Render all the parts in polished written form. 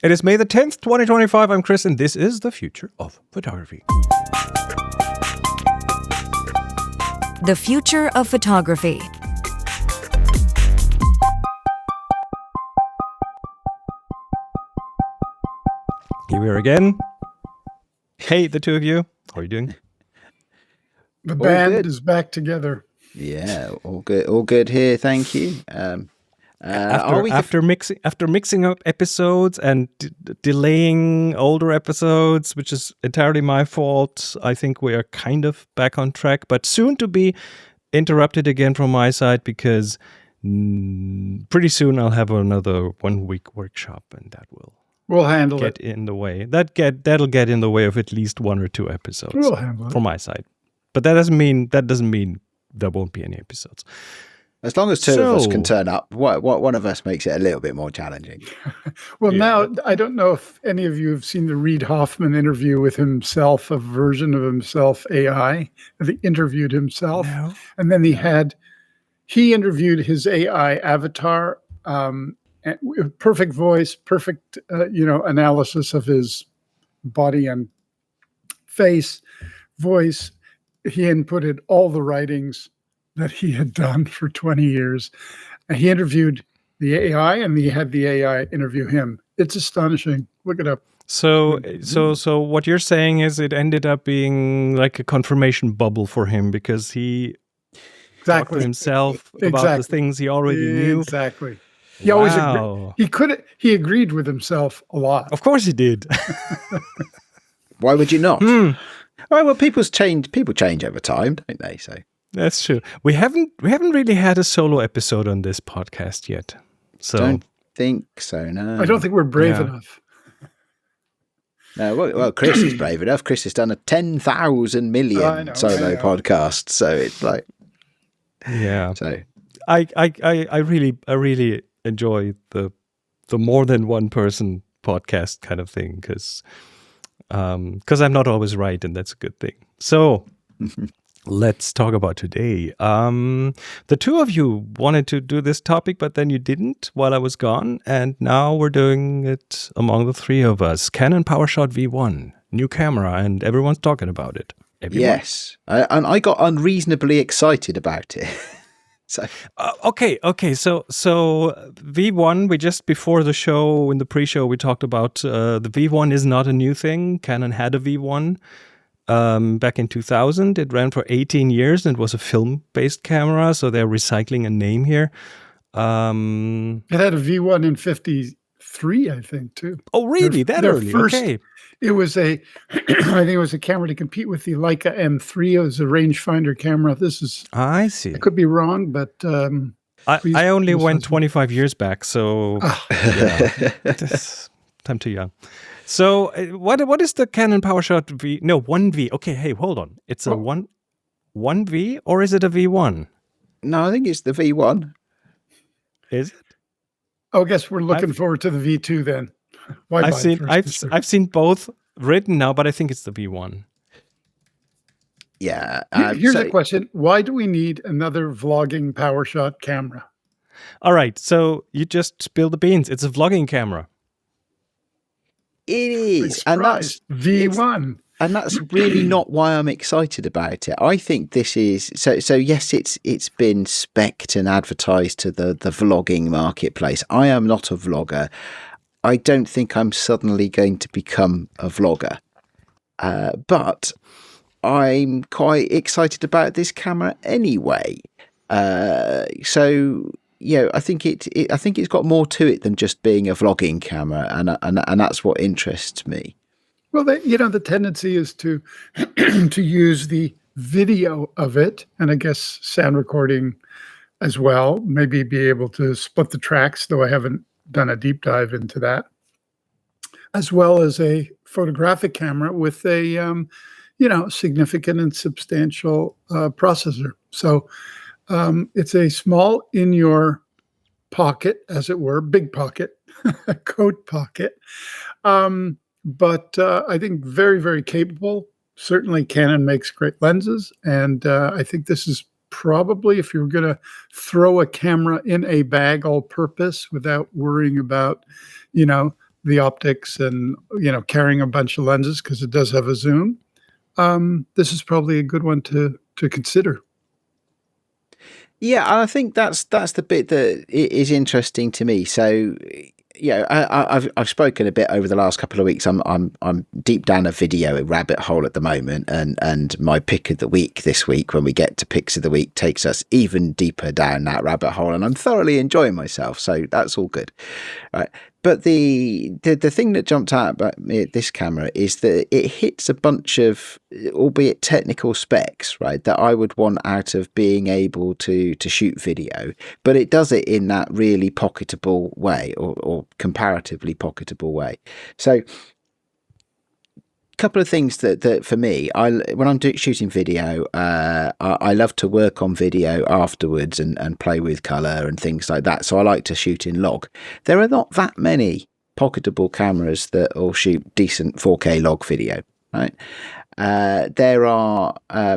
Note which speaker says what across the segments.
Speaker 1: It is May the 10th, 2025. I'm Chris, and this is the future of photography.
Speaker 2: The future of photography.
Speaker 1: Here we are again. Hey, the two of you. How are you doing?
Speaker 3: The band is back together.
Speaker 4: Yeah, all good here. Thank you.
Speaker 1: After mixing up episodes and delaying older episodes, which is entirely my fault, I think we are kind of back on track, but soon to be interrupted again from my side because pretty soon I'll have another 1 week workshop, and
Speaker 3: we'll handle
Speaker 1: get in the way. That'll get in the way of at least 1 or 2 episodes.
Speaker 3: We'll handle it
Speaker 1: from my side, but that doesn't mean there won't be any episodes.
Speaker 4: As long as two of us can turn up, one of us makes it a little bit more challenging.
Speaker 3: Now, I don't know if any of you have seen the Reid Hoffman interview with himself, a version of himself, AI. He interviewed himself. No. And then he interviewed his AI avatar, perfect voice, perfect, analysis of his body and face, voice. He inputted all the writings that he had done for 20 years. And he interviewed the AI, and he had the AI interview him. It's astonishing. Look it up.
Speaker 1: So what you're saying is it ended up being like a confirmation bubble for him because he talked to himself about the things he already knew.
Speaker 3: Exactly. He always agreed. He agreed with himself a lot.
Speaker 1: Of course he did.
Speaker 4: Why would you not? All right, well, people change over time, don't they? So
Speaker 1: that's true. We haven't really had a solo episode on this podcast yet. So
Speaker 4: don't think so. No,
Speaker 3: I don't think we're brave enough.
Speaker 4: No, well, Chris is brave enough. Chris has done a 10,000 million solo podcast, so it's like, So
Speaker 1: I really enjoy the more than one person podcast kind of thing because I'm not always right, and that's a good thing. So let's talk about today. The two of you wanted to do this topic, but then you didn't while I was gone, and now we're doing it among the three of us. Canon PowerShot V1, new camera, and everyone's talking about it.
Speaker 4: Yes, and I got unreasonably excited about it. So
Speaker 1: okay. So V1, we just before the show, in the pre-show, we talked about the V1 is not a new thing. Canon had a V1 back in 2000. It ran for 18 years and it was a film-based camera, so they're recycling a name here.
Speaker 3: It had a V1 in 53, I think, too.
Speaker 1: Oh, really? That early? Okay.
Speaker 3: It was I think it was a camera to compete with the Leica M3. It was a rangefinder camera.
Speaker 1: I see.
Speaker 3: I could be wrong, but
Speaker 1: I only went 25 years back, so I'm too young. So what is the Canon PowerShot V? No, 1V. Okay, hey, hold on. It's a 1V or is it a V1?
Speaker 4: No, I think it's the V1.
Speaker 1: Is it?
Speaker 3: Oh, I guess we're looking forward to the V2 then.
Speaker 1: I've seen both written now, but I think it's the V1.
Speaker 4: Yeah.
Speaker 3: Here's a question. Why do we need another vlogging PowerShot camera?
Speaker 1: All right. So you just spill the beans. It's a vlogging camera.
Speaker 4: It is. And that's
Speaker 3: V1.
Speaker 4: And that's really not why I'm excited about it. I think this is so yes, it's been specced and advertised to the vlogging marketplace. I am not a vlogger. I don't think I'm suddenly going to become a vlogger. But I'm quite excited about this camera anyway. So I think it's got more to it than just being a vlogging camera, and that's what interests me.
Speaker 3: Well, the tendency is to to use the video of it, and I guess sound recording as well. Maybe be able to split the tracks, though I haven't done a deep dive into that, as well as a photographic camera with a significant and substantial processor. So it's a small in your pocket, as it were, big pocket, coat pocket. But I think very, very capable. Certainly Canon makes great lenses. And I think this is probably, if you're going to throw a camera in a bag all purpose without worrying about, the optics and, carrying a bunch of lenses, because it does have a zoom, this is probably a good one to consider.
Speaker 4: Yeah, I think that's the bit that is interesting to me. So, I've spoken a bit over the last couple of weeks. I'm deep down a video rabbit hole at the moment, and my pick of the week this week, when we get to picks of the week, takes us even deeper down that rabbit hole, and I'm thoroughly enjoying myself. So that's all good, right? But the thing that jumped out about me at this camera is that it hits a bunch of, albeit technical specs, right, that I would want out of being able to shoot video, but it does it in that really pocketable way, or comparatively pocketable way. So, couple of things that for me, when I'm shooting video, I love to work on video afterwards and play with color and things like that. So I like to shoot in log. There are not that many pocketable cameras that will shoot decent 4K log video, right?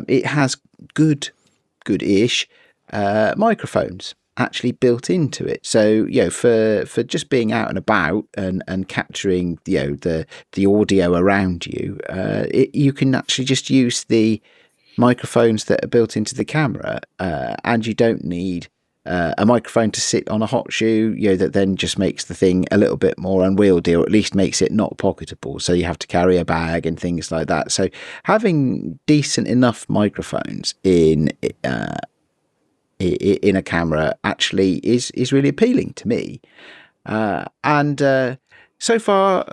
Speaker 4: It has good-ish microphones actually built into it. So, for just being out and about and capturing, the audio around you, you can actually just use the microphones that are built into the camera, and you don't need a microphone to sit on a hot shoe, that then just makes the thing a little bit more unwieldy, or at least makes it not pocketable. So you have to carry a bag and things like that. So having decent enough microphones in a camera actually is really appealing to me, and so far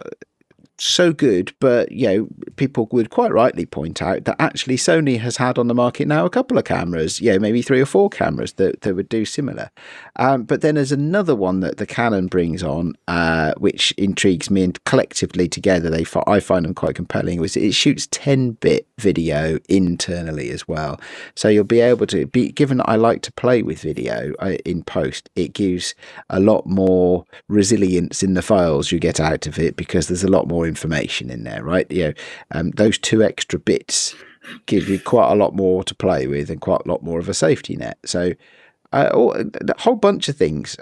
Speaker 4: so good. But people would quite rightly point out that actually Sony has had on the market now a couple of cameras, maybe 3 or 4 cameras that would do similar. But then there's another one that the Canon brings on, which intrigues me, and collectively together I find them quite compelling. It shoots 10-bit video internally as well, so you'll be able to given that I like to play with video in post, it gives a lot more resilience in the files you get out of it, because there's a lot more information in there, right? Those 2 extra bits give you quite a lot more to play with and quite a lot more of a safety net. So a whole bunch of things.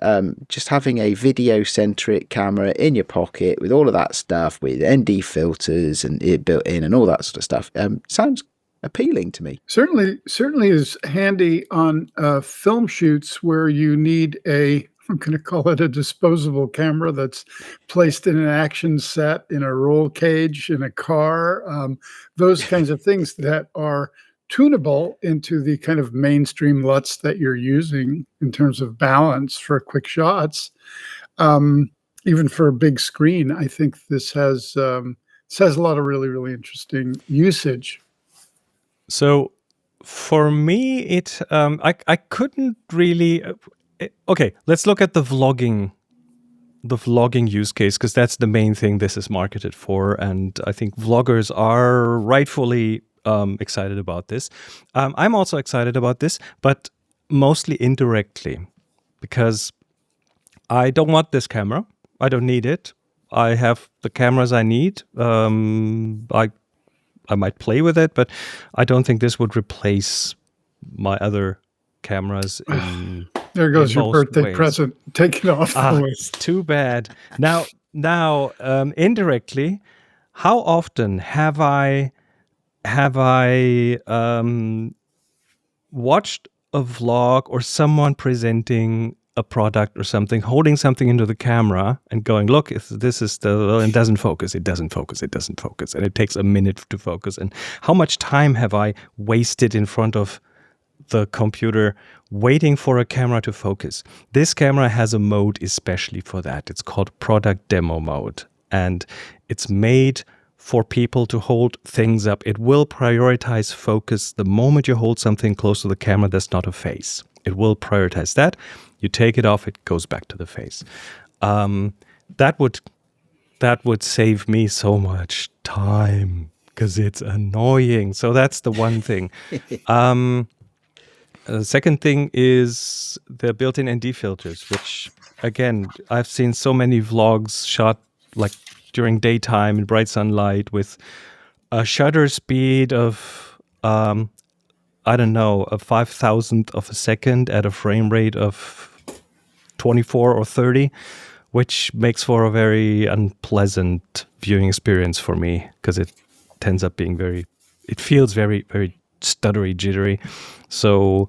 Speaker 4: Just having a video-centric camera in your pocket with all of that stuff, with ND filters and it built in and all that sort of stuff, sounds appealing to me.
Speaker 3: Certainly is handy on film shoots where you need I'm going to call it a disposable camera that's placed in an action set, in a roll cage, in a car, those kinds of things that are tunable into the kind of mainstream LUTs that you're using in terms of balance for quick shots. Even for a big screen, I think this has a lot of really, really interesting usage.
Speaker 1: So for me, I couldn't really. Okay, let's look at the vlogging use case, because that's the main thing this is marketed for, and I think vloggers are rightfully excited about this. I'm also excited about this, but mostly indirectly, because I don't want this camera. I don't need it. I have the cameras I need. I might play with it, but I don't think this would replace my other cameras in
Speaker 3: there goes your birthday
Speaker 1: ways.
Speaker 3: present. Take it off the list.
Speaker 1: Too bad. Now, indirectly, how often have I watched a vlog or someone presenting a product or something, holding something into the camera and going, look, this is and it doesn't focus, and it takes a minute to focus. And how much time have I wasted in front of the computer waiting for a camera to focus? This camera has a mode especially for that. It's called product demo mode, and it's made for people to hold things up. It will prioritize focus. The moment you hold something close to the camera that's not a face, it will prioritize that. You take it off, it goes back to the face. That would save me so much time, because it's annoying. So that's the one thing. The second thing is the built-in ND filters, which, again, I've seen so many vlogs shot like during daytime in bright sunlight with a shutter speed of, a 5,000th of a second at a frame rate of 24 or 30, which makes for a very unpleasant viewing experience for me because it ends up being it feels very, very stuttery, jittery. So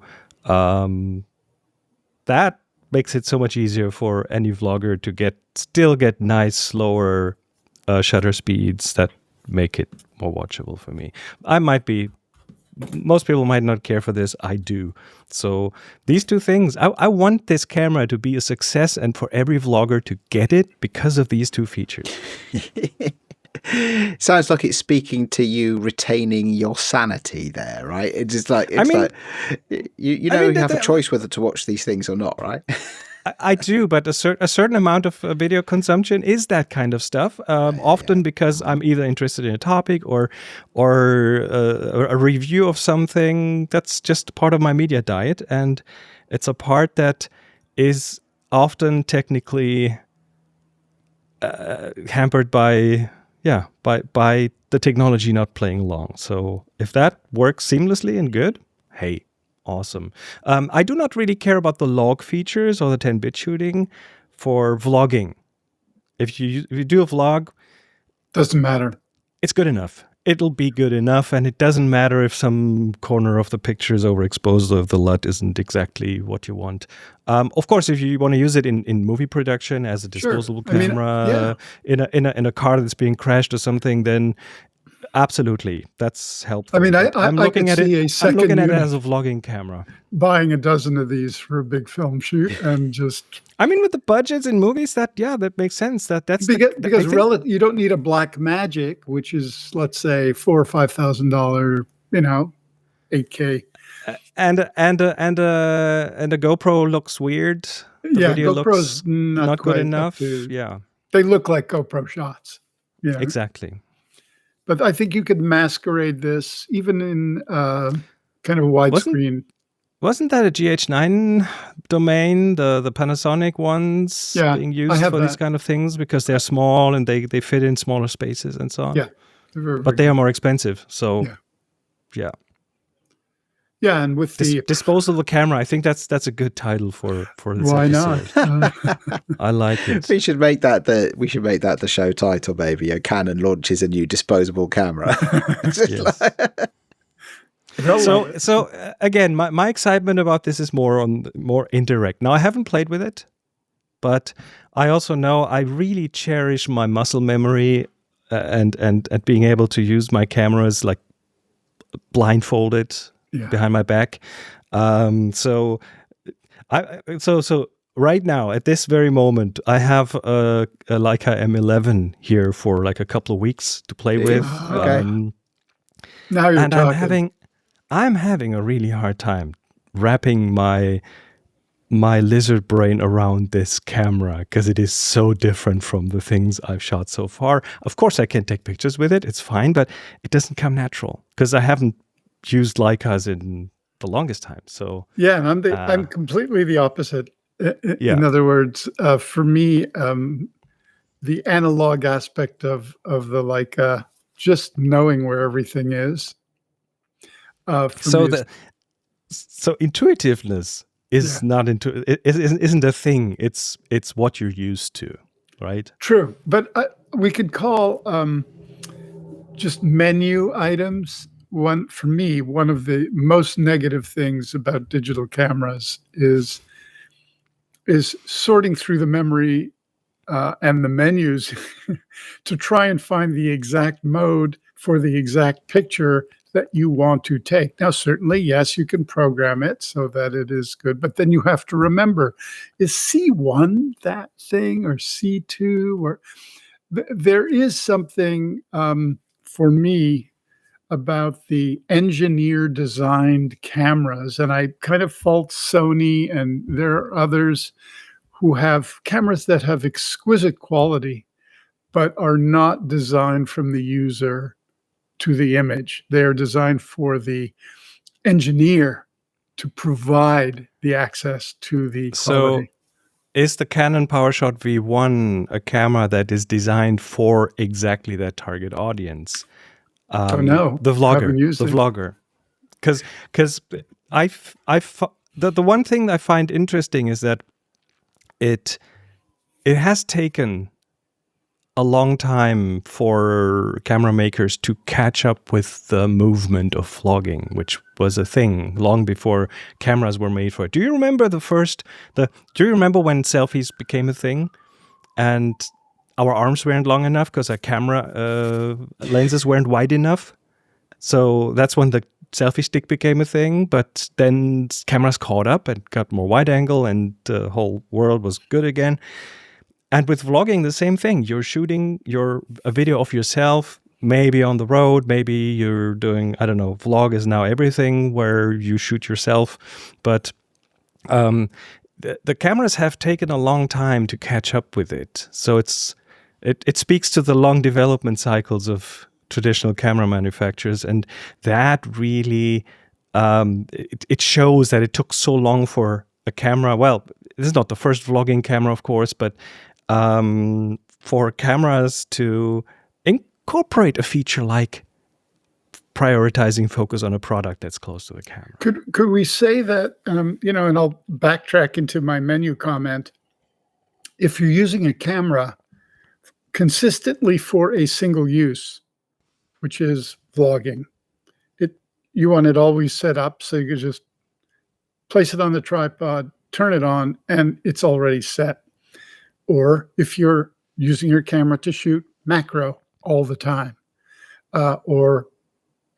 Speaker 1: that makes it so much easier for any vlogger to still get nice, slower shutter speeds that make it more watchable for me. Most people might not care for this. I do. So these two things, I want this camera to be a success and for every vlogger to get it because of these two features.
Speaker 4: Sounds like it's speaking to you retaining your sanity there, right? It's just like, you have a choice whether to watch these things or not, right?
Speaker 1: I do, but a certain amount of video consumption is that kind of stuff. Often because I'm either interested in a topic or a review of something that's just part of my media diet, and it's a part that is often technically hampered by the technology not playing along. So if that works seamlessly and good, hey. Awesome. I do not really care about the log features or the 10-bit shooting for vlogging. If you do a vlog,
Speaker 3: doesn't matter.
Speaker 1: It's good enough. It'll be good enough, and it doesn't matter if some corner of the picture is overexposed or if the LUT isn't exactly what you want. Of course, if you want to use it in movie production as a disposable camera in a car that's being crashed or something, then absolutely, that's helpful.
Speaker 3: I mean, I'm looking at it.
Speaker 1: I'm looking at it as a vlogging camera.
Speaker 3: Buying a dozen of these for a big film shoot and just.
Speaker 1: I mean, with the budgets in movies, that makes sense. That's
Speaker 3: because you don't need a Black Magic, which is, let's say, $4,000 or $5,000, 8K. And a
Speaker 1: GoPro looks weird. The video
Speaker 3: GoPro's
Speaker 1: looks not good enough.
Speaker 3: They look like GoPro shots. Yeah,
Speaker 1: exactly.
Speaker 3: But I think you could masquerade this even in kind of widescreen.
Speaker 1: Wasn't that a GH9 domain, the Panasonic ones being used for these kind of things because they're small and they fit in smaller spaces and so on?
Speaker 3: Yeah.
Speaker 1: But they are more expensive. So, yeah.
Speaker 3: Yeah, and with the
Speaker 1: disposable camera, I think that's a good title for this
Speaker 3: Why
Speaker 1: episode.
Speaker 3: not?
Speaker 1: I like it.
Speaker 4: We should make that the show title, maybe. Canon launches a new disposable camera.
Speaker 1: Yes. So again, my excitement about this is more indirect. Now I haven't played with it, but I also know I really cherish my muscle memory and being able to use my cameras like blindfolded. Behind my back. So right now, at this very moment, I have a Leica M11 here for like a couple of weeks to play with.
Speaker 3: Okay. Now you're talking.
Speaker 1: I'm having a really hard time wrapping my lizard brain around this camera because it is so different from the things I've shot so far. Of course, I can take pictures with it. It's fine, but it doesn't come natural because I haven't used Leicas in the longest time. So
Speaker 3: and I'm completely the opposite. In other words, for me, the analog aspect of the Leica, just knowing where everything is.
Speaker 1: So intuitiveness is isn't a thing. It's what you're used to, right?
Speaker 3: True, but we could call just menu items. One of the most negative things about digital cameras is sorting through the memory and the menus to try and find the exact mode for the exact picture that you want to take. Now, certainly, yes, you can program it so that it is good, but then you have to remember, is C1 that thing or C2? Or there is something for me about the engineer designed cameras, and I kind of fault Sony, and there are others who have cameras that have exquisite quality but are not designed from the user to the image. They are designed for the engineer to provide the access to the quality.
Speaker 1: So is the Canon PowerShot V1 a camera that is designed for exactly that target audience?
Speaker 3: No,
Speaker 1: the vlogger, because the one thing I find interesting is that it it has taken a long time for camera makers to catch up with the movement of vlogging, which was a thing long before cameras were made for it. Do you remember do you remember when selfies became a thing and our arms weren't long enough because our camera lenses weren't wide enough? So that's when the selfie stick became a thing, but then cameras caught up and got more wide angle and the whole world was good again. And with vlogging, the same thing. You're shooting a video of yourself, maybe on the road, maybe you're doing, I don't know, vlog is now everything where you shoot yourself. But the cameras have taken a long time to catch up with it. So it speaks to the long development cycles of traditional camera manufacturers. And that really, it shows that it took so long for a camera. Well, this is not the first vlogging camera, of course, but for cameras to incorporate a feature like prioritizing focus on a product that's close to the camera.
Speaker 3: Could we say that, and I'll backtrack into my menu comment, if you're using a camera consistently for a single use, which is vlogging, you want it always set up so you can just place it on the tripod, turn it on, and it's already set. Or if you're using your camera to shoot macro all the time, or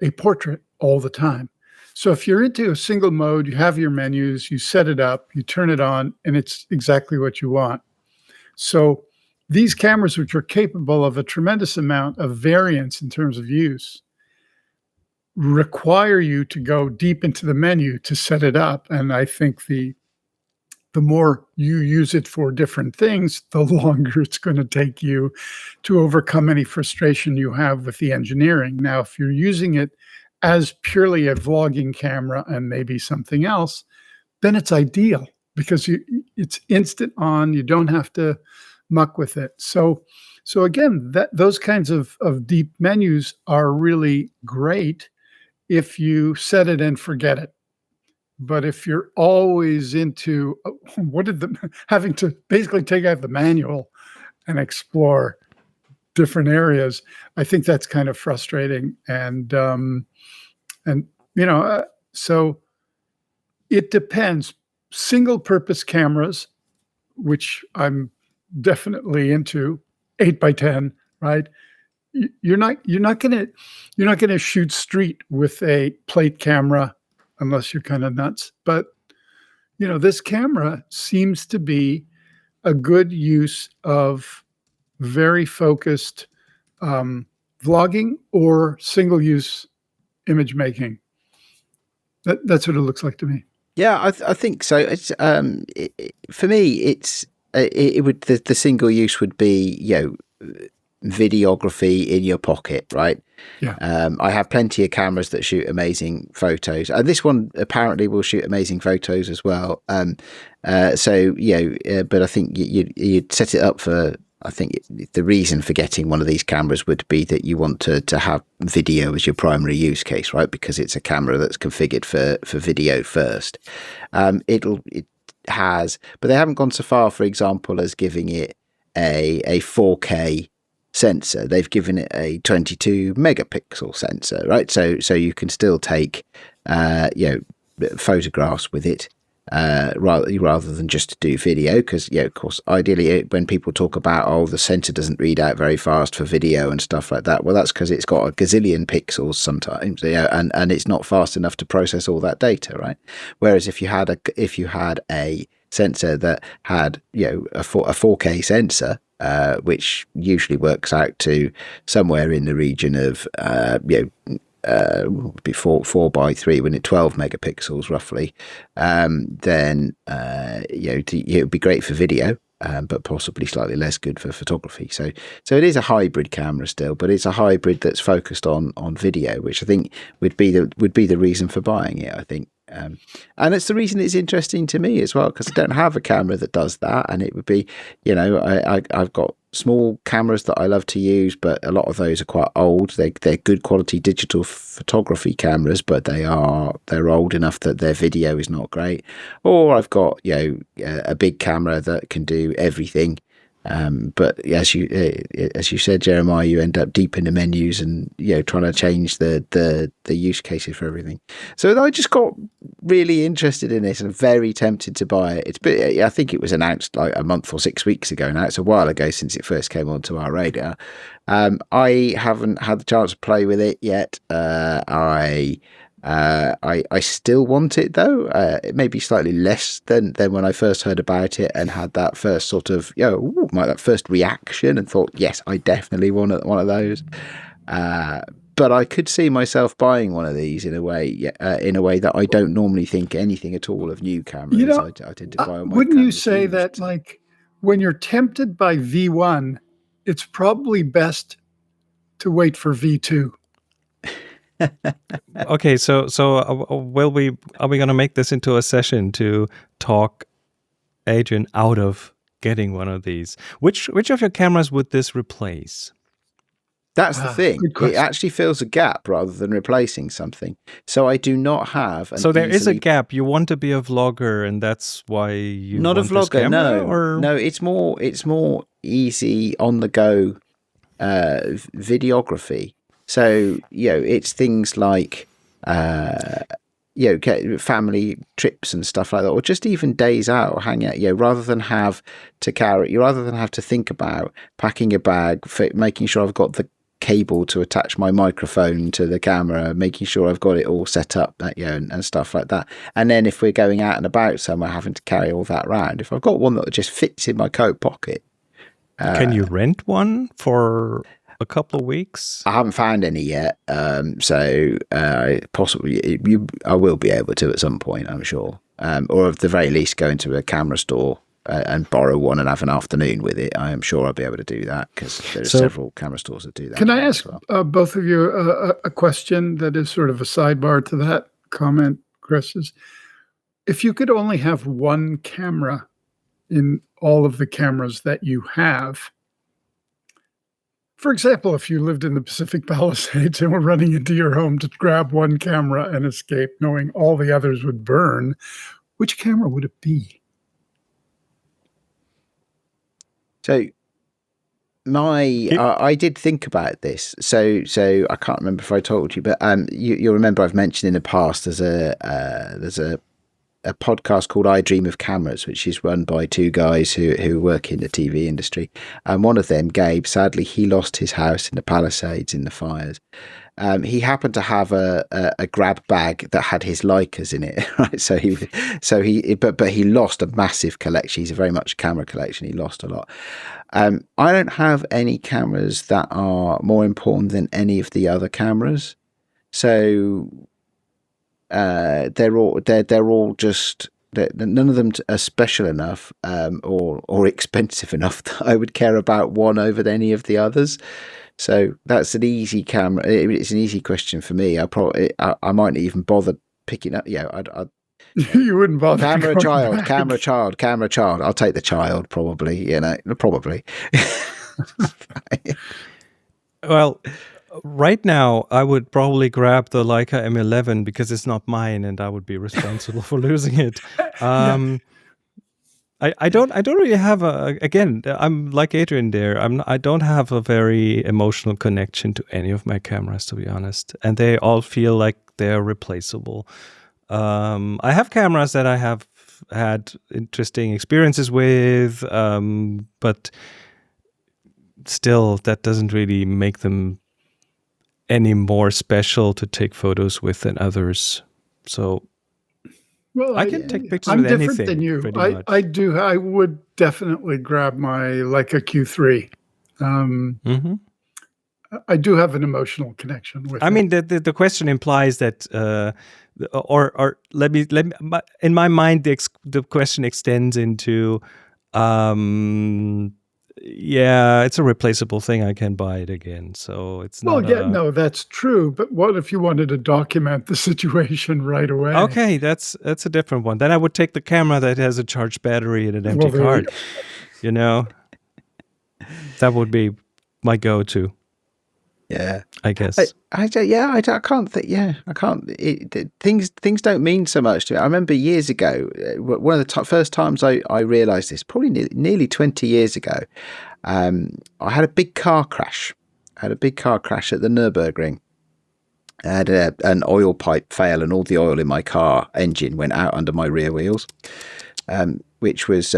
Speaker 3: a portrait all the time. So if you're into a single mode, you have your menus, you set it up, you turn it on, and it's exactly what you want. So these cameras, which are capable of a tremendous amount of variance in terms of use, require you to go deep into the menu to set it up. And I think the more you use it for different things, the longer it's going to take you to overcome any frustration you have with the engineering. Now, if you're using it as purely a vlogging camera and maybe something else, then it's ideal because it's instant on. You don't have to muck with it. So again, those kinds of deep menus are really great if you set it and forget it. But if you're always into having to basically take out the manual and explore different areas, I think that's kind of frustrating. And so it depends. Single purpose cameras, which I'm definitely into, 8x10, right? You're not gonna shoot street with a plate camera unless you're kind of nuts. But, this camera seems to be a good use of very focused vlogging or single-use image making. That's what it looks like to me.
Speaker 4: Yeah, I think so. It's for me, the single use would be, videography in your pocket, right?
Speaker 3: Yeah.
Speaker 4: I have plenty of cameras that shoot amazing photos, and this one apparently will shoot amazing photos as well. But I think you'd set it up for. I think the reason for getting one of these cameras would be that you want to have video as your primary use case, right? Because it's a camera that's configured for video first. It has, but they haven't gone so far, for example, as giving it a 4K sensor. They've given it a 22 megapixel sensor, right? So you can still take photographs with it rather than just do video, because of course, ideally, when people talk about the sensor doesn't read out very fast for video and stuff like that, well, that's because it's got a gazillion pixels sometimes, and it's not fast enough to process all that data, right? Whereas if you had a sensor that had a 4K sensor, which usually works out to somewhere in the region of before 4x3 when it's 12 megapixels roughly, then it would be great for video, but possibly slightly less good for photography. So it is a hybrid camera still, but it's a hybrid that's focused on video, which I think would be the reason for buying it, I think. And it's the reason it's interesting to me as well, because I don't have a camera that does that, and it would be, I've got small cameras that I love to use, but a lot of those are quite old. They're good quality digital photography cameras, but they're old enough that their video is not great. Or I've got a big camera that can do everything, But as you said, Jeremiah, you end up deep in the menus and trying to change the use cases for everything. So I just got really interested in this and very tempted to buy it. I think it was announced like a month or 6 weeks ago. Now it's a while ago since it first came onto our radar. I haven't had the chance to play with it yet. I still want it though. It may be slightly less than when I first heard about it and had that first sort of that first reaction and thought, yes, I definitely want one of those. But I could see myself buying one of these in a way that I don't normally think anything at all of new cameras. I tend to buy.
Speaker 3: Wouldn't you say used. That like when you're tempted by V1, it's probably best to wait for V2?
Speaker 1: Okay, so are we going to make this into a session to talk Adrian out of getting one of these? Which of your cameras would this replace?
Speaker 4: That's the thing. It actually fills a gap rather than replacing something. So I do not have.
Speaker 1: So there is a gap. You want to be a vlogger, and that's why you
Speaker 4: not
Speaker 1: want
Speaker 4: a vlogger.
Speaker 1: This camera,
Speaker 4: No. It's more easy on the go videography. So it's things like family trips and stuff like that, or just even days out or hang out. Rather than have to think about packing a bag, making sure I've got the cable to attach my microphone to the camera, making sure I've got it all set up, and stuff like that. And then if we're going out and about somewhere, having to carry all that around. If I've got one that just fits in my coat pocket,
Speaker 1: can you rent one for a couple of weeks?
Speaker 4: I haven't found any yet, so possibly I will be able to at some point, I'm sure, or at the very least go into a camera store and borrow one and have an afternoon with it. I am sure I'll be able to do that because there are several camera stores that do that.
Speaker 3: Can I ask both of you a question that is sort of a sidebar to that comment, Chris? If you could only have one camera in all of the cameras that you have, for example, if you lived in the Pacific Palisades and were running into your home to grab one camera and escape, knowing all the others would burn, which camera would it be?
Speaker 4: So I did think about this. So I can't remember if I told you, but you'll remember I've mentioned in the past there's a podcast called I Dream of Cameras, which is run by two guys who work in the TV industry. And one of them, Gabe, sadly, he lost his house in the Palisades in the fires. He happened to have a grab bag that had his Leicas in it, right? But he lost a massive collection. He's a very much camera collection. He lost a lot. I don't have any cameras that are more important than any of the other cameras. So they're all just none of them are special enough or expensive enough that I would care about one over any of the others. So that's an easy camera. It's an easy question for me. I might even bother picking up. I'd
Speaker 3: you wouldn't bother.
Speaker 4: Camera child. I'll take the child probably. Probably.
Speaker 1: Well, right now I would probably grab the Leica M11 because it's not mine, and I would be responsible for losing it. I don't really have I'm like Adrian there. I don't have a very emotional connection to any of my cameras, to be honest, and they all feel like they're replaceable. I have cameras that I have had interesting experiences with, but still, that doesn't really make them any more special to take photos with than others. So. Well, I can take pictures with anything. I'm different
Speaker 3: than you. I would definitely grab my Leica Q3. I do have an emotional connection with it.
Speaker 1: I mean, the question implies that, or let me. In my mind, the question extends into, it's a replaceable thing. I can buy it again, so it's not.
Speaker 3: Well, no, that's true. But what if you wanted to document the situation right away?
Speaker 1: Okay, that's a different one. Then I would take the camera that has a charged battery and an empty card. That would be my go-to.
Speaker 4: Yeah.
Speaker 1: I guess.
Speaker 4: I can't think. Yeah, I can't. Things don't mean so much to me. I remember years ago, one of the first times I realised this, probably nearly 20 years ago. I had a big car crash. at the Nürburgring. I had an oil pipe fail, and all the oil in my car engine went out under my rear wheels, which was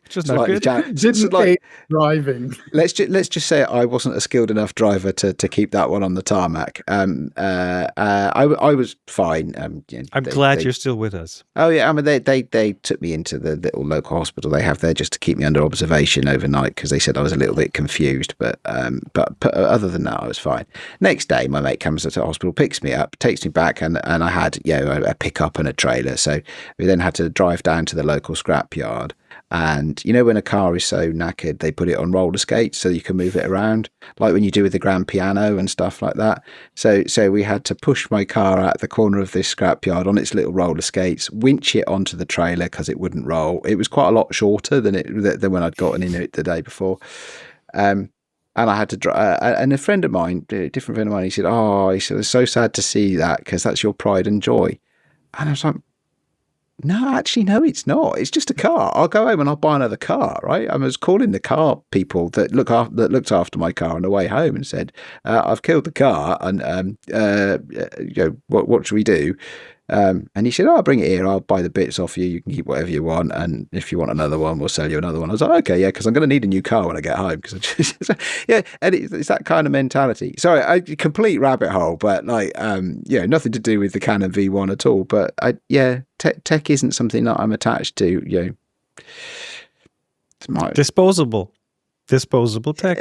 Speaker 1: just not good.
Speaker 3: Didn't aid driving.
Speaker 4: Let's just say I wasn't a skilled enough driver to keep that one on the tarmac. I was fine.
Speaker 1: I'm glad you're still with us.
Speaker 4: Oh yeah, I mean they took me into the little local hospital they have there just to keep me under observation overnight because they said I was a little bit confused. But other than that, I was fine. Next day, my mate comes to the hospital, picks me up, takes me back, and I had a pickup and a trailer. So we then had to drive down to the local scrapyard. And when a car is so knackered, they put it on roller skates so you can move it around, like when you do with the grand piano and stuff like that. So we had to push my car out the corner of this scrapyard on its little roller skates, winch it onto the trailer because it wouldn't roll. It was quite a lot shorter than when I'd gotten in it the day before. And I had to drive. And a friend of mine, a different friend of mine, he said, it's so sad to see that because that's your pride and joy. And I was like, no, actually, no, it's not. It's just a car. I'll go home and I'll buy another car, right? I was calling the car people that looked after my car on the way home and said, I've killed the car and, what should we do? And he said, I'll bring it here. I'll buy the bits off you. You can keep whatever you want. And if you want another one, we'll sell you another one. I was like, okay, yeah, because I'm going to need a new car when I get home. Yeah, and it's that kind of mentality. Sorry, a complete rabbit hole, but nothing to do with the Canon V1 at all. But tech isn't something that I'm attached to.
Speaker 1: Disposable tech.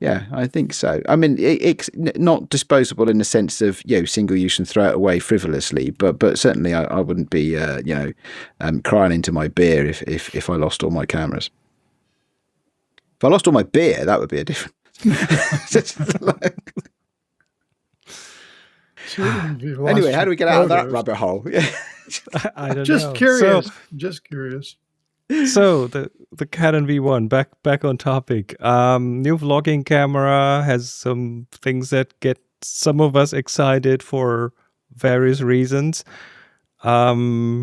Speaker 4: Yeah, I think so. I mean, it's not disposable in the sense of single use and throw it away frivolously, but certainly I wouldn't be crying into my beer if I lost all my cameras. If I lost all my beer, that would be a different. Anyway, how do we get out of that rabbit hole?
Speaker 1: I don't know.
Speaker 3: Just curious.
Speaker 1: So the Canon V1, back on topic. New vlogging camera has some things that get some of us excited for various reasons. I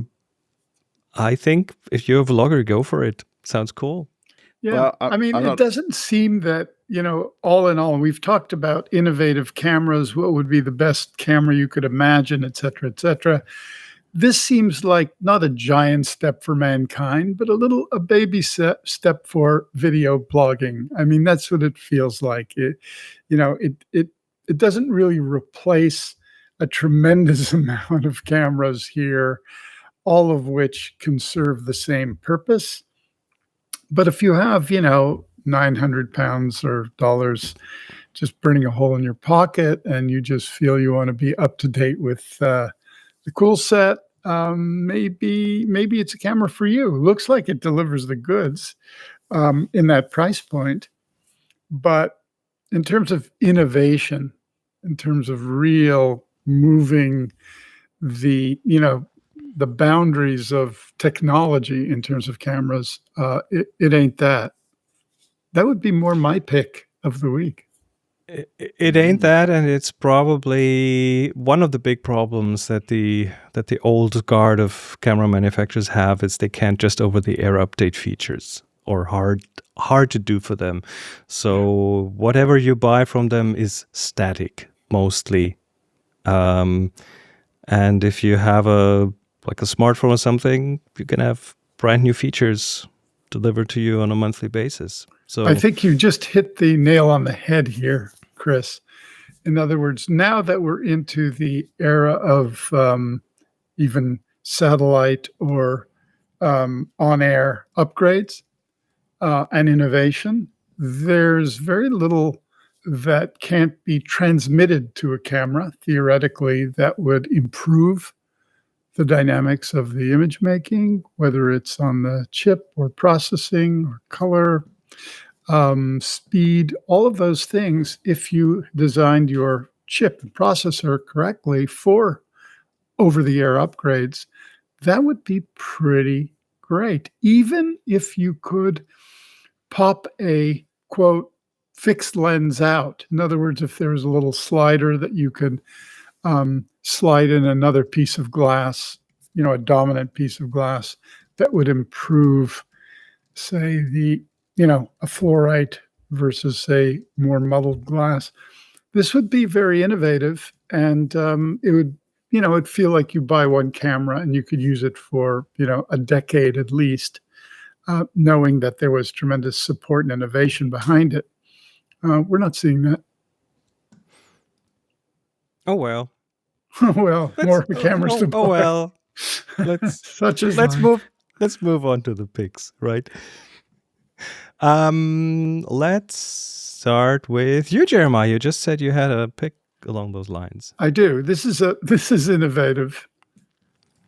Speaker 1: think if you're a vlogger, go for it. Sounds cool.
Speaker 3: Yeah, well, it doesn't seem that, all in all, we've talked about innovative cameras, what would be the best camera you could imagine, et cetera, et cetera. This seems like not a giant step for mankind, but a baby step for video blogging. I mean, that's what it feels like. It doesn't really replace a tremendous amount of cameras here, all of which can serve the same purpose. But if you have, 900 pounds or dollars just burning a hole in your pocket and you just feel you want to be up to date with the cool set, maybe it's a camera for you. Looks like it delivers the goods in that price point. But in terms of innovation, in terms of real moving the boundaries of technology in terms of cameras, it ain't that. That would be more my pick of the week.
Speaker 1: It ain't that, and it's probably one of the big problems that the old guard of camera manufacturers have is they can't just over-the-air update features, or hard to do for them. So whatever you buy from them is static mostly, and if you have a smartphone or something, you can have brand new features delivered to you on a monthly basis. So
Speaker 3: I think you just hit the nail on the head here, Chris. In other words, now that we're into the era of even satellite or on-air upgrades and innovation, there's very little that can't be transmitted to a camera, theoretically, that would improve the dynamics of the image making, whether it's on the chip or processing or color, speed, all of those things. If you designed your chip and processor correctly for over-the-air upgrades, that would be pretty great. Even if you could pop a, quote, fixed lens out. In other words, if there was a little slider that you could slide in another piece of glass, a dominant piece of glass that would improve, say, a fluorite versus, say, more muddled glass. This would be very innovative, and it would, it'd feel like you buy one camera and you could use it for, a decade at least, knowing that there was tremendous support and innovation behind it. We're not seeing that.
Speaker 1: Oh well.
Speaker 3: Well, more cameras to buy.
Speaker 1: Oh well. Let's move on to the picks, right? Let's start with you, Jeremiah. You just said you had a pick along those lines.
Speaker 3: I do. This is innovative.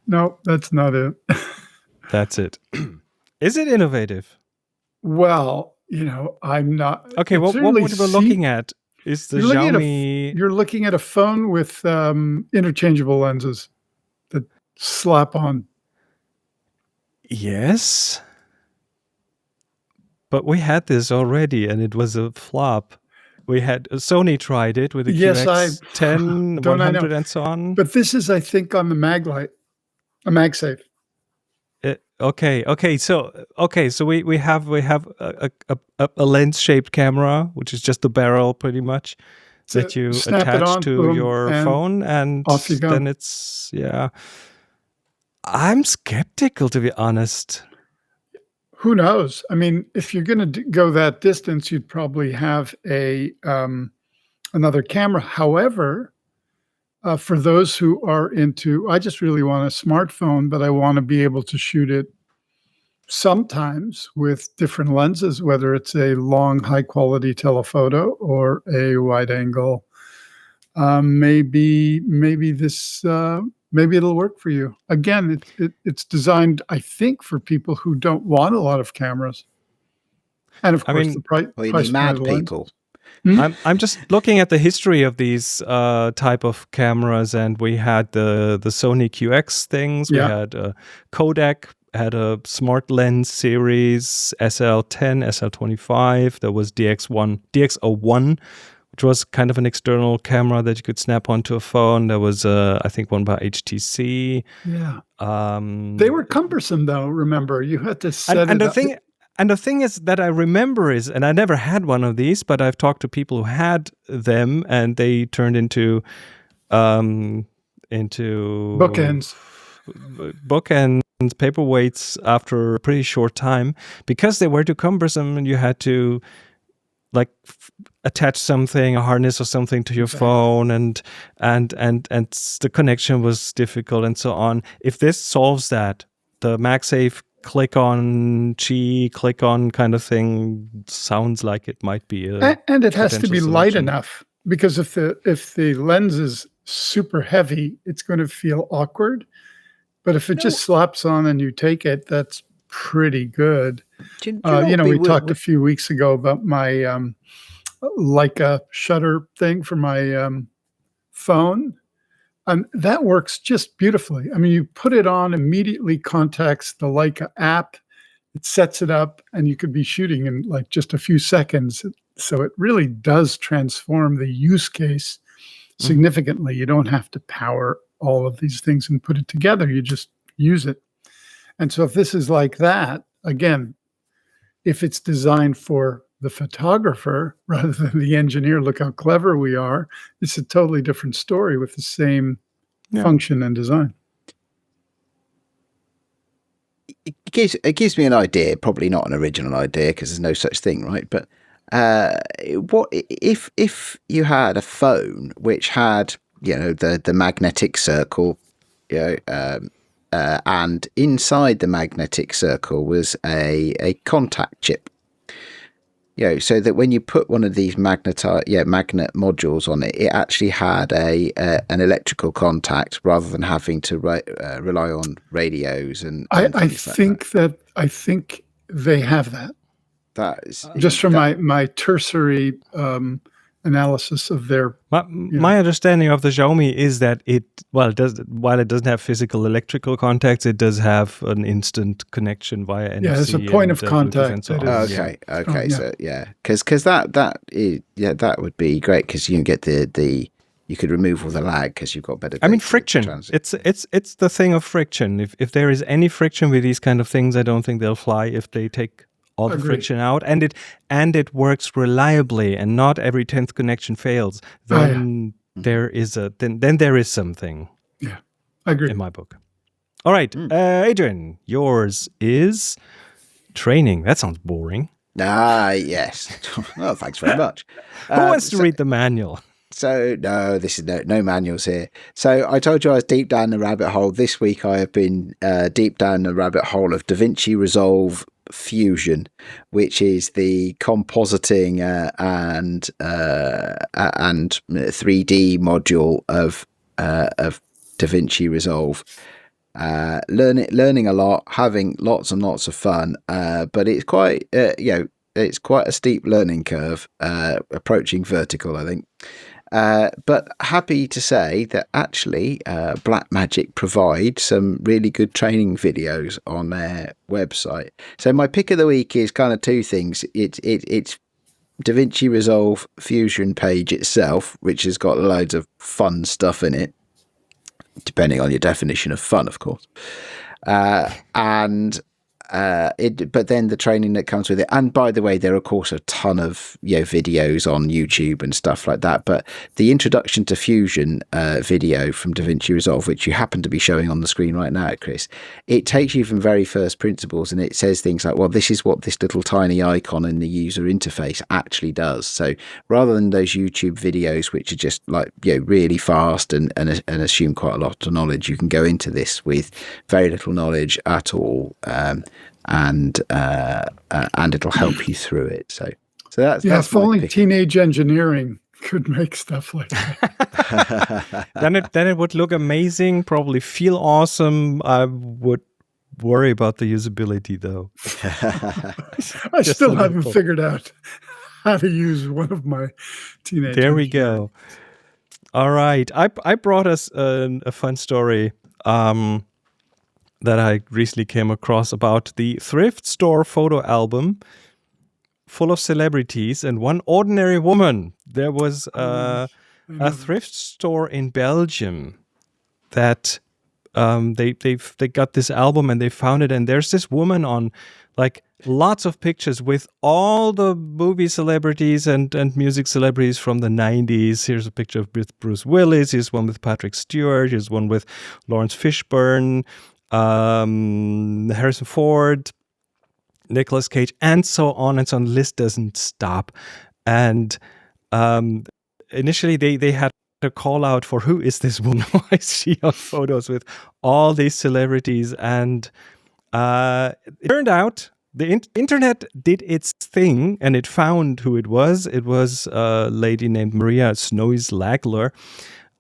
Speaker 3: No, that's not it.
Speaker 1: That's it. Is it innovative?
Speaker 3: Well, I'm not.
Speaker 1: Okay, what we're looking at is the Xiaomi.
Speaker 3: You're looking at a phone with interchangeable lenses that slap on.
Speaker 1: Yes. But we had this already, and it was a flop. We had Sony tried it with the QX10, 100, and so on.
Speaker 3: But this is, I think, on the MagLite, a MagSafe.
Speaker 1: Okay. So we have a lens shaped camera, which is just the barrel, pretty much, that you attach to your phone, and
Speaker 3: off you go.
Speaker 1: Then it's I'm skeptical, to be honest.
Speaker 3: Who knows? I mean, if you're going to go that distance, you'd probably have another camera. However, for those who are into, I just really want a smartphone, but I want to be able to shoot it sometimes with different lenses, whether it's a long, high-quality telephoto or a wide-angle. Maybe it'll work for you. Again, it's designed, I think, for people who don't want a lot of cameras. And of course, the price.
Speaker 4: Well, you mean mad people.
Speaker 1: I'm just looking at the history of these type of cameras, and we had the Sony QX things. We had Kodak had a smart lens series, SL10, SL25. There was DX01, which was kind of an external camera that you could snap onto a phone. There was, I think, one by HTC.
Speaker 3: Yeah. They were cumbersome, though, remember. You had to set it up.
Speaker 1: And the thing is that I remember is, and I never had one of these, but I've talked to people who had them, and they turned into
Speaker 3: bookends,
Speaker 1: paperweights after a pretty short time, because they were too cumbersome, and you had to attach something, a harness or something, to your phone, and the connection was difficult and so on. If this solves that, the MagSafe click on kind of thing sounds like it might be
Speaker 3: and it has to be light enough, because if the lens is super heavy, it's going to feel awkward. But if it just slaps on and you take it, that's pretty good. We talked a few weeks ago about my Leica shutter thing for my phone. And that works just beautifully. I mean, you put it on, immediately contacts the Leica app, it sets it up, and you could be shooting in like just a few seconds. So it really does transform the use case significantly. You don't have to power all of these things and put it together. You just use it. And so if this is like that, again, if it's designed for the photographer rather than the engineer, look how clever we are, it's a totally different story with the same function and design.
Speaker 4: It gives me an idea, probably not an original idea because there's no such thing, right? But what if you had a phone which had, the magnetic circle, and inside the magnetic circle was a contact chip, so that when you put one of these magnet modules on it, it actually had an electrical contact rather than having to rely on radios and
Speaker 3: I think they have that.
Speaker 4: That is
Speaker 3: just from my tertiary analysis of their.
Speaker 1: My understanding of the Xiaomi is that while it doesn't have physical electrical contacts, it does have an instant connection via NFC.
Speaker 3: Yeah, it's a point of
Speaker 1: Bluetooth
Speaker 3: contact.
Speaker 1: and so
Speaker 3: That
Speaker 1: on.
Speaker 3: is,
Speaker 4: Okay.
Speaker 3: Oh, yeah.
Speaker 4: So yeah, because that would be great because you can get the you could remove all the lag because you've got better.
Speaker 1: I mean,
Speaker 4: data
Speaker 1: friction.
Speaker 4: transit.
Speaker 1: It's the thing of friction. If there is any friction with these kind of things, I don't think they'll fly if they take all the
Speaker 3: Agreed.
Speaker 1: friction out, and it works reliably, and not every 10th connection fails. Then there is then there is something.
Speaker 3: Yeah, I agree.
Speaker 1: In my book. All right, Adrian, yours is training. That sounds boring.
Speaker 4: Yes. Well, thanks very much.
Speaker 1: Who wants to read the manual?
Speaker 4: So no, this is no manuals here. So I told you I was deep down the rabbit hole. This week I have been deep down the rabbit hole of DaVinci Resolve Fusion, which is the compositing and 3D module of DaVinci Resolve. Learning a lot, having lots and lots of fun, but it's quite it's quite a steep learning curve, approaching vertical, I think. But happy to say that actually Blackmagic provide some really good training videos on their website. So my pick of the week is kind of two things. It's DaVinci Resolve Fusion page itself, which has got loads of fun stuff in it, depending on your definition of fun, of course. But then the training that comes with it, and by the way, there are of course a ton of videos on YouTube and stuff like that. But the introduction to Fusion video from DaVinci Resolve, which you happen to be showing on the screen right now, Chris, it takes you from very first principles, and it says things like, well, this is what this little tiny icon in the user interface actually does. So rather than those YouTube videos, which are just like really fast and assume quite a lot of knowledge, you can go into this with very little knowledge at all. And it'll help you through it. So that's
Speaker 3: if only teenage engineering could make stuff like that.
Speaker 1: then it would look amazing, probably feel awesome. I would worry about the usability though.
Speaker 3: I still haven't figured out how to use one of my teenage.
Speaker 1: There we go. All right, I brought us a fun story. That I recently came across about the Thrift Store photo album full of celebrities and one ordinary woman. There was a thrift store in Belgium that they got this album and they found it, and there's this woman on like lots of pictures with all the movie celebrities and music celebrities from the 90s. Here's a picture with Bruce Willis. Here's one with Patrick Stewart. Here's one with Lawrence Fishburne. Harrison Ford, Nicolas Cage, and so on and so on. The list doesn't stop. And initially they had a call out for who is this woman who I see on photos with all these celebrities. And it turned out the internet did its thing and it found who it was. It was a lady named Maria Snoys-Lagler.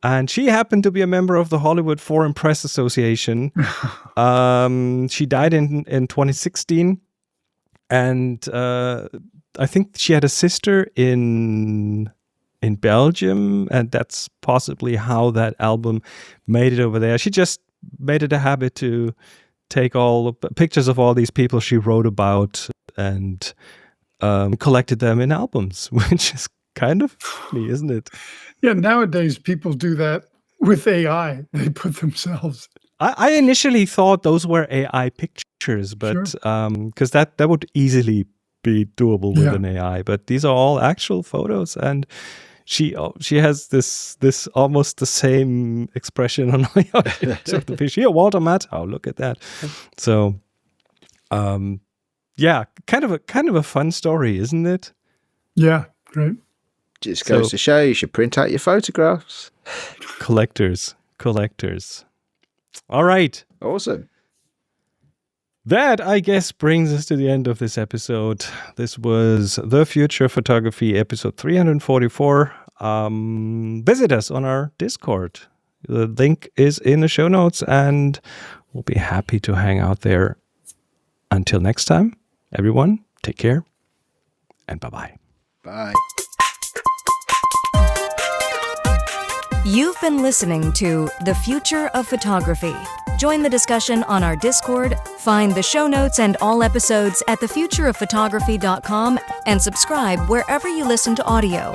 Speaker 1: And she happened to be a member of the Hollywood Foreign Press Association. She died in 2016. And I think she had a sister in Belgium. And that's possibly how that album made it over there. She just made it a habit to take all the pictures of all these people she wrote about and collected them in albums, which is kind of funny, isn't it?
Speaker 3: Yeah, nowadays people do that with AI. They put themselves.
Speaker 1: I initially thought those were AI pictures, but because that would easily be doable with an AI. But these are all actual photos, and she has this almost the same expression on the picture. Here, Walter Matthau, look at that. So, kind of a fun story, isn't it?
Speaker 3: Yeah, great.
Speaker 4: Just goes to show you should print out your photographs.
Speaker 1: Collectors. All right.
Speaker 4: Awesome.
Speaker 1: That, I guess, brings us to the end of this episode. This was The Future of Photography, episode 344. Visit us on our Discord. The link is in the show notes, and we'll be happy to hang out there. Until next time, everyone, take care, and bye-bye.
Speaker 4: Bye.
Speaker 2: You've been listening to The Future of Photography. Join the discussion on our Discord, find the show notes and all episodes at thefutureofphotography.com, and subscribe wherever you listen to audio.